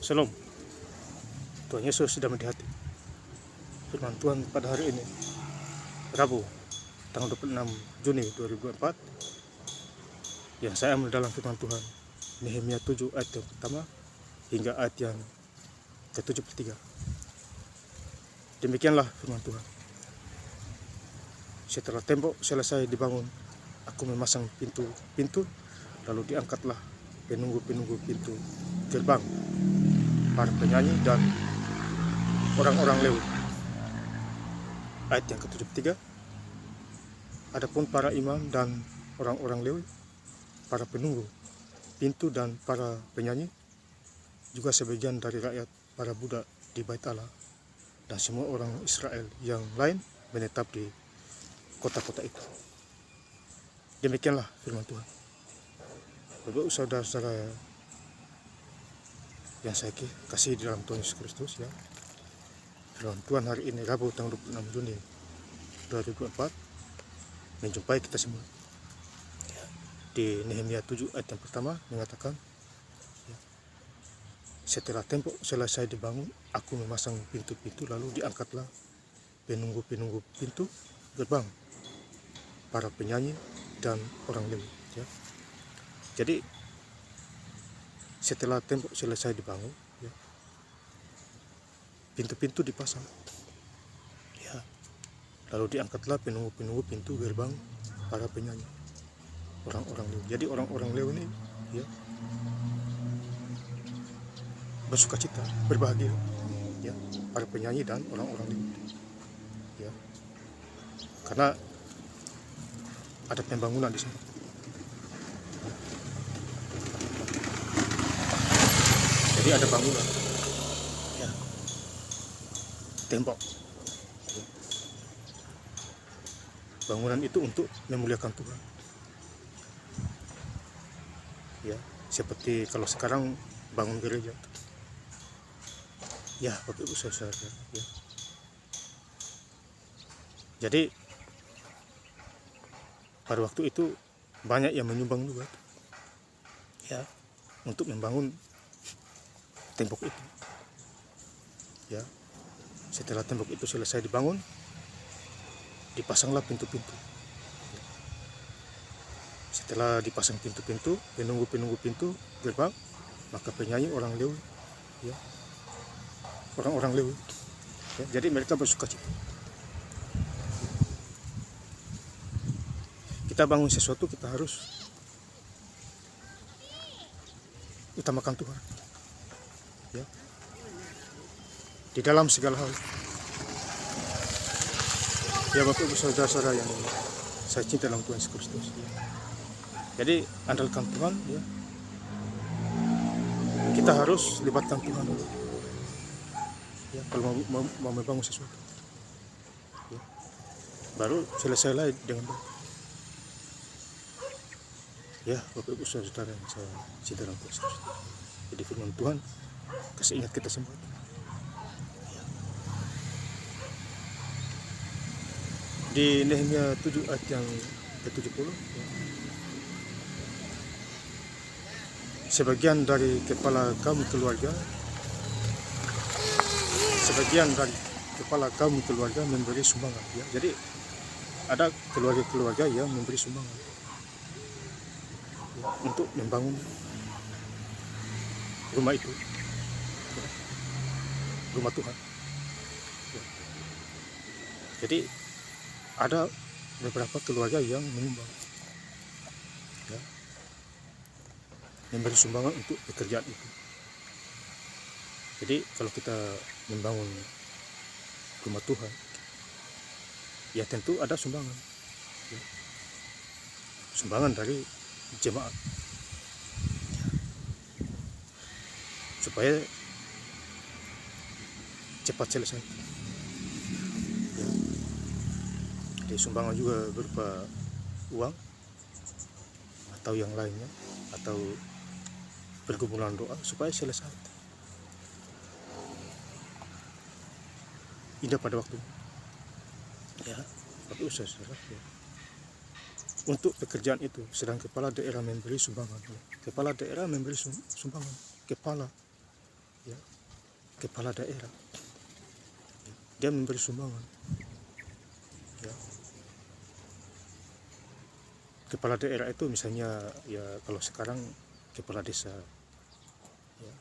Shalom, Tuhan Yesus sudah mendihati. Firman Tuhan pada hari ini, Rabu, tanggal 26 Juni 2024, yang saya ambil dalam firman Tuhan, Nehemia 7 ayat yang pertama hingga ayat yang ke-73. Demikianlah firman Tuhan. Setelah tembok selesai dibangun, aku memasang pintu-pintu, lalu diangkatlah penunggu-penunggu pintu gerbang, para penyanyi dan orang-orang Lewi. Ayat yang ke-73, adapun para imam dan orang-orang Lewi, para penunggu pintu dan para penyanyi, juga sebagian dari rakyat para budak di Bait Allah, dan semua orang Israel yang lain menetap di kota-kota itu. Demikianlah firman Tuhan. Bapak saudara-saudara yang saya kasih di dalam Tuhan Yesus Kristus, ya. Firman Tuhan hari ini Rabu tanggal 26 Juni 2024 menjumpai kita semua. Di Nehemia 7 ayat yang pertama mengatakan, ya, setelah tembok selesai dibangun, aku memasang pintu-pintu, lalu diangkatlah penunggu-penunggu pintu gerbang, para penyanyi dan orang Lewi, ya. Jadi setelah tembok selesai dibangun, ya, pintu-pintu dipasang, ya, lalu diangkatlah penunggu-penunggu pintu gerbang, para penyanyi, orang-orang Lewi. Jadi orang-orang Lewi ini, ya, bersukacita, berbahagia, ya, para penyanyi dan orang-orang Lewi, ya, karena ada pembangunan di sana. Jadi ada bangunan, ya, tembok. Bangunan itu untuk memuliakan Tuhan. Ya, seperti kalau sekarang bangun gereja. Ya, Bapak Ibu Saudara, ya. Jadi pada waktu itu banyak yang menyumbang juga, ya, untuk membangun tembok itu, ya. Setelah tembok itu selesai dibangun, dipasanglah pintu-pintu. Setelah dipasang pintu-pintu, penunggu-penunggu pintu gerbang, maka penyanyi orang Lewi, ya, orang-orang Lewi, ya, jadi mereka bersukacita. Kita bangun sesuatu, kita harus utamakan Tuhan, ya, di dalam segala hal. Ya, Bapak Ibu Saudara-saudara yang saya cinta dalam Tuhan Yesus Kristus, ya. Jadi andalkan Tuhan, ya. Kita harus libatkan Tuhan, ya, kalau mau membangun sesuatu, ya. Baru selesailah dengan baik. Ya, Bapak Ibu Saudara yang saya cinta dalam Tuhan Yesus Kristus. Jadi firman Tuhan kasih ingat kita semua. Di Nehemia 7 ayat yang ke-70, ya, sebagian dari kepala kaum keluarga memberi sumbangan, ya. Jadi ada keluarga-keluarga yang memberi sumbangan, ya, untuk membangun rumah itu, ya, rumah Tuhan, ya. Jadi ada beberapa keluarga yang menyumbang, ya, memberi sumbangan untuk pekerjaan itu. Jadi kalau kita membangun rumah Tuhan, ya tentu ada sumbangan, ya, sumbangan dari jemaat, ya, supaya cepat selesai, ya. Jadi sumbangan juga berupa uang atau yang lainnya, atau pergumulan doa supaya selesai indah pada waktu, ya. Tapi usaha, ya, untuk pekerjaan itu sedang kepala daerah memberi sumbangan, ya. Kepala daerah memberi sumbangan, kepala ya, kepala daerah, dia memberi sumbangan, ya. Kepala daerah itu misalnya ya kalau sekarang kepala desa, ya,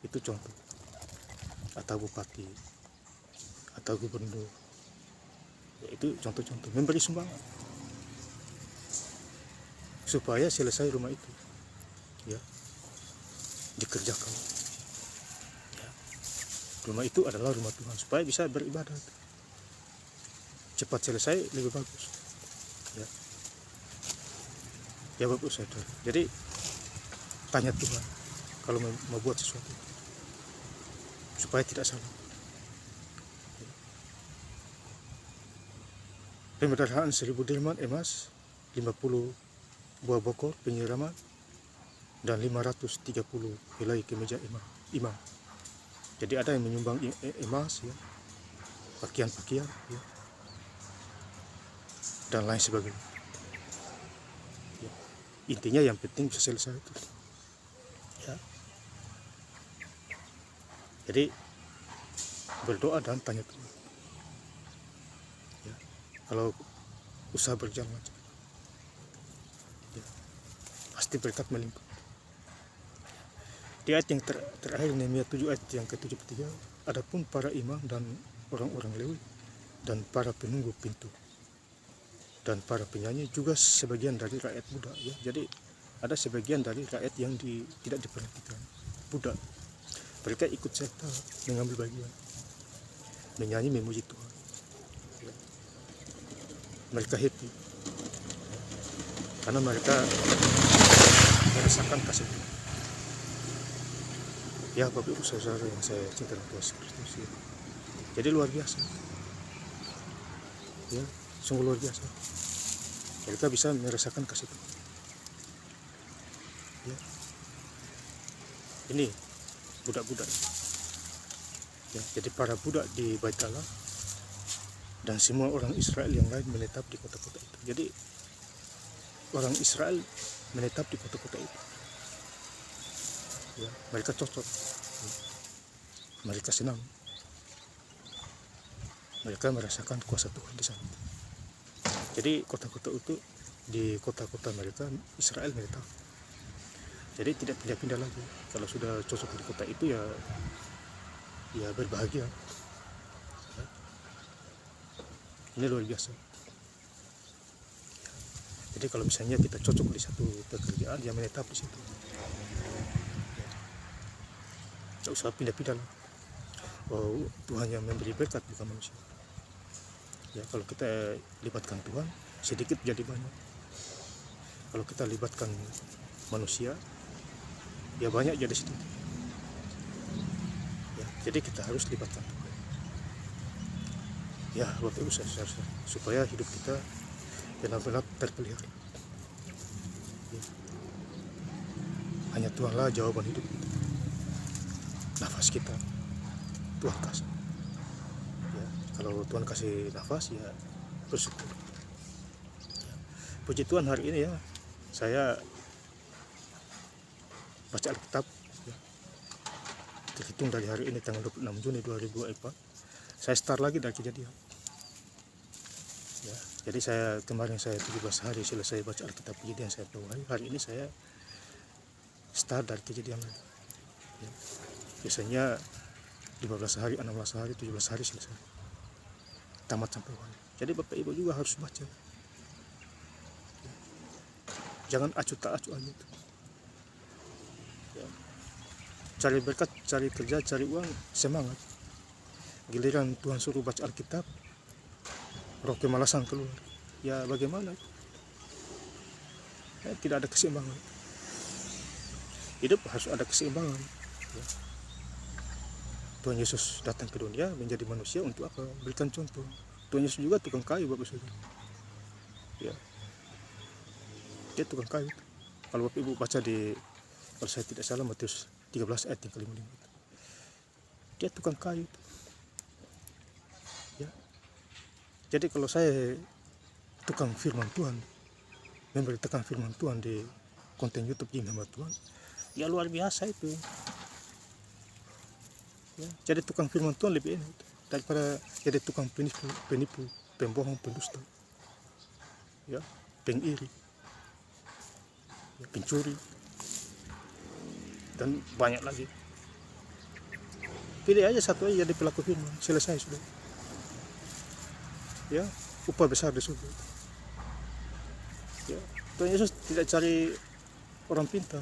itu contoh, atau bupati atau gubernur, ya, itu contoh-contoh memberi sumbangan supaya selesai rumah itu, ya, dikerjakan, ya. Rumah itu adalah rumah Tuhan supaya bisa beribadah, cepat selesai lebih bagus, ya. Ya Bapak Saudara, jadi tanya Tuhan kalau mau buat sesuatu supaya tidak salah. Pemeliharaan 1000 dirham emas, 50 buah bokor penyiraman, dan 530 helai kemeja imam. Jadi ada yang menyumbang emas, ya, pakaian-pakaian, ya, dan lain sebagainya. Ya. Intinya yang penting bisa selesai itu, ya. Jadi berdoa dan tanya Tuhan, ya. Kalau usaha berjalan lancar, ya, pasti berkat melimpah. Di ayat yang terakhir Nehemia 7 ayat yang ke-73, adapun para imam dan orang-orang Lewi dan para penunggu pintu dan para penyanyi juga sebagian dari rakyat muda, ya. Jadi ada sebagian dari rakyat yang tidak diperhatikan, budak. Mereka ikut serta mengambil bagian, menyanyi memuji Tuhan, ya. Mereka happy karena mereka merasakan kasih Tuhan. Ya Bapak Ibu Saudara yang saya cinta Tuhan Yesus Kristus, ya. Jadi luar biasa, ya, sungguh luar biasa. Mereka bisa merasakan kasih Tuhan, ya. Ini budak-budak, ya. Jadi para budak di Bait Allah dan semua orang Israel yang lain menetap di kota-kota itu. Jadi orang Israel menetap di kota-kota itu, ya. Mereka cocok, ya. Mereka senang, mereka merasakan kuasa Tuhan di sana. Jadi kota-kota itu, di kota-kota mereka Israel menetap. Jadi tidak pindah-pindah lagi. Kalau sudah cocok di kota itu, ya berbahagia, ya. Ini luar biasa. Jadi kalau misalnya kita cocok di satu pekerjaan, dia menetap di situ, ya. Tidak usah pindah-pindah lah. Oh, Tuhan yang memberi berkat, bukan manusia. Ya, kalau kita libatkan Tuhan, sedikit jadi banyak. Kalau kita libatkan manusia, ya banyak jadi sedikit. Ya, jadi kita harus libatkan Tuhan. Ya, Bapak Ibu Saudara, supaya hidup kita benar-benar terpelihara. Ya. Hanya Tuhanlah jawaban hidup kita. Nafas kita Tuhan kasih. Ya, kalau Tuhan kasih nafas, ya bersyukur. Ya. Puji Tuhan, hari ini, ya, saya baca Alkitab, ya. Terhitung dari hari ini tanggal 26 Juni 2024. Saya start lagi dari Kejadian. Ya, jadi kemarin saya 17 hari selesai baca Alkitab Kejadian, saya mulai. Hari ini saya start dari Kejadian lagi. Ya. Biasanya 15 hari, 16 hari, 17 hari selesai, tamat sampai wahyu. Jadi Bapak Ibu juga harus baca, ya. Jangan acuh tak acuh aja, ya. Cari berkat, cari kerja, cari uang, semangat. Giliran Tuhan suruh baca Alkitab, roh kemalasan keluar, ya bagaimana? Ya, tidak ada keseimbangan. Hidup harus ada keseimbangan, ya. Tuhan Yesus datang ke dunia menjadi manusia untuk apa? Berikan contoh. Tuhan Yesus juga tukang kayu, Bapak Saudara. Ya. Dia tukang kayu. Kalau Bapak Ibu baca kalau saya tidak salah, Matius 13 ayat yang ke-55. Dia tukang kayu. Ya. Jadi kalau saya tukang firman Tuhan, memberitakan firman Tuhan di konten YouTube Jing Hamba Tuhan, ya luar biasa itu. Ya, jadi tukang firman Tuhan lebih enak daripada jadi tukang penipu, pembohong, pendusta, ya, pengiri, ya, pencuri, dan banyak lagi. Pilih aja satu aja jadi pelaku firman, selesai sudah. Ya, upah besar di surga. Ya, Tuhan Yesus tidak cari orang pintar.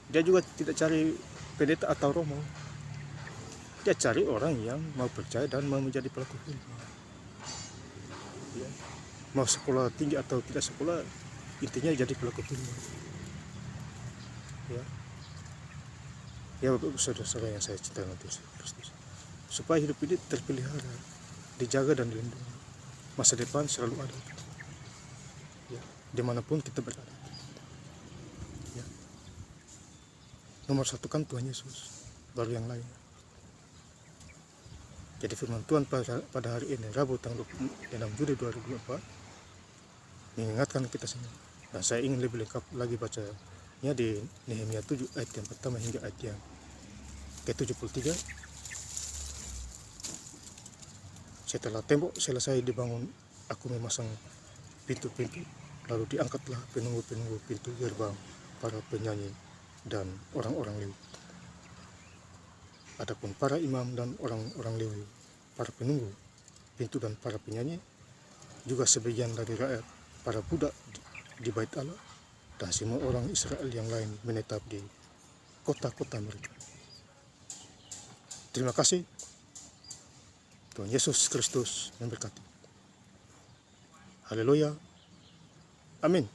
Dia juga tidak cari pendeta atau romo. Dia cari orang yang mau percaya dan mau menjadi pelaku firman. Ya, mau sekolah tinggi atau tidak sekolah, intinya jadi pelaku firman. Ya, Bapak saudara-saudara yang saya cintai Tuhan Kristus, supaya hidup ini terpelihara, dijaga dan dilindungi. Masa depan selalu ada. Ya, dimanapun kita berada. Ya. Nomor satu kan Tuhan Yesus, baru yang lain. Jadi firman Tuhan pada hari ini, Rabu tanggal 6 Juli 2024, mengingatkan kita semua. Dan saya ingin lebih lengkap lagi bacanya di Nehemia 7 ayat yang pertama hingga ayat yang ke-73. Setelah tembok selesai dibangun, aku memasang pintu-pintu, lalu diangkatlah penunggu-penunggu pintu gerbang, para penyanyi dan orang-orang Lewi. Adapun para imam dan orang-orang Lewi, para penunggu pintu dan para penyanyi, juga sebagian dari rakyat, para budak di bait Allah, dan semua orang Israel yang lain menetap di kota-kota mereka. Terima kasih. Tuhan Yesus Kristus memberkati. Haleluya. Amin.